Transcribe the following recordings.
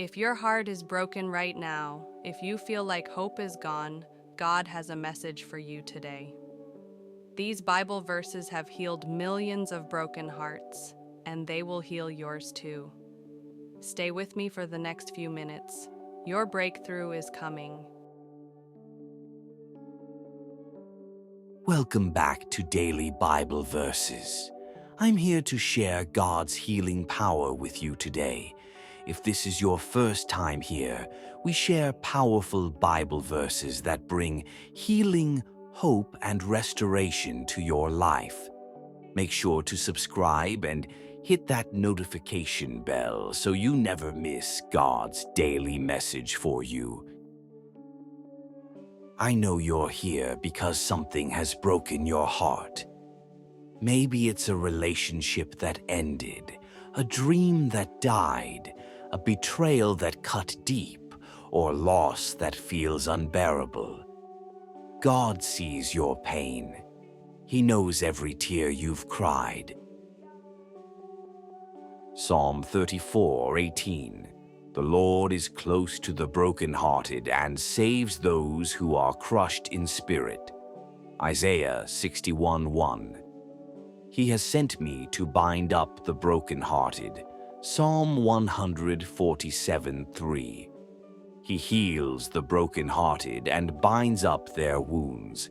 If your heart is broken right now, if you feel like hope is gone, God has a message for you today. These Bible verses have healed millions of broken hearts, and they will heal yours too. Stay with me for the next few minutes. Your breakthrough is coming. Welcome back to Daily Bible Verses. I'm here to share God's healing power with you today. If this is your first time here, we share powerful Bible verses that bring healing, hope, and restoration to your life. Make sure to subscribe and hit that notification bell so you never miss God's daily message for you. I know you're here because something has broken your heart. Maybe it's a relationship that ended, a dream that died, a betrayal that cut deep, or loss that feels unbearable. God sees your pain. He knows every tear you've cried. Psalm 34:18. The Lord is close to the brokenhearted and saves those who are crushed in spirit. Isaiah 61:1. He has sent me to bind up the brokenhearted. Psalm 147:3. He heals the brokenhearted and binds up their wounds.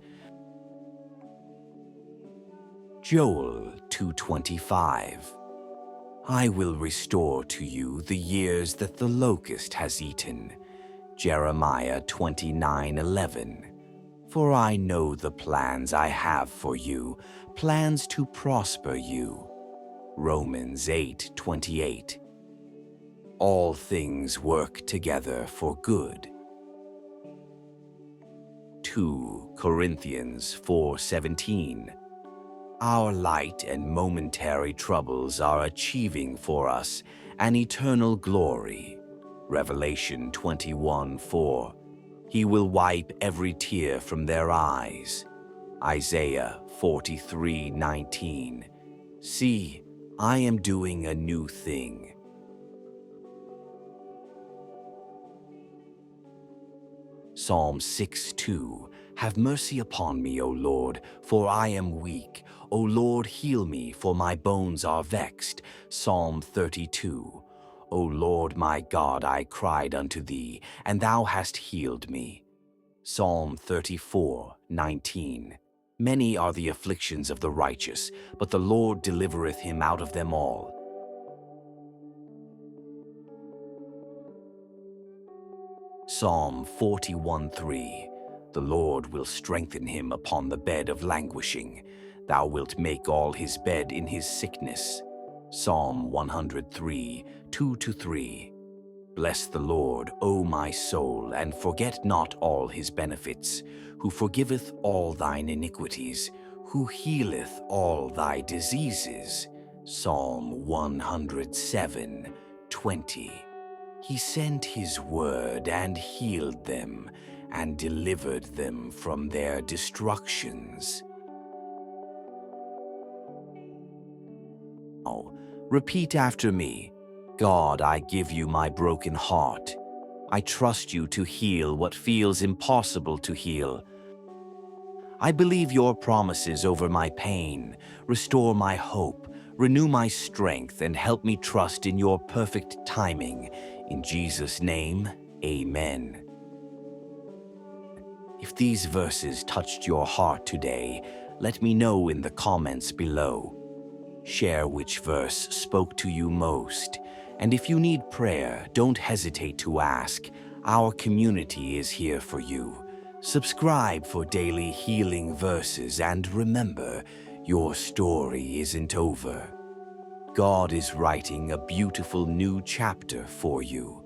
Joel 2:25. I will restore to you the years that the locust has eaten. Jeremiah 29:11. For I know the plans I have for you, plans to prosper you. Romans 8:28. All things work together for good. 2 Corinthians 4:17. Our light and momentary troubles are achieving for us an eternal glory. Revelation 21:4. He will wipe every tear from their eyes. Isaiah 43:19. See, I am doing a new thing. Psalm 6:2. Have mercy upon me, O Lord, for I am weak. O Lord, heal me, for my bones are vexed. Psalm 32. O Lord my God, I cried unto thee, and thou hast healed me. Psalm 34:19. Many are the afflictions of the righteous, but the Lord delivereth him out of them all. Psalm 41:3. The Lord will strengthen him upon the bed of languishing. Thou wilt make all his bed in his sickness. Psalm 103:2-3. Bless the Lord, O my soul, and forget not all his benefits, who forgiveth all thine iniquities, who healeth all thy diseases. Psalm 107:20. He sent his word and healed them, and delivered them from their destructions. Now, repeat after me. God, I give you my broken heart. I trust you to heal what feels impossible to heal. I believe your promises over my pain. Restore my hope, renew my strength, and help me trust in your perfect timing. In Jesus' name, amen. If these verses touched your heart today, let me know in the comments below. Share which verse spoke to you most. And if you need prayer, don't hesitate to ask. Our community is here for you. Subscribe for daily healing verses, and remember, your story isn't over. God is writing a beautiful new chapter for you.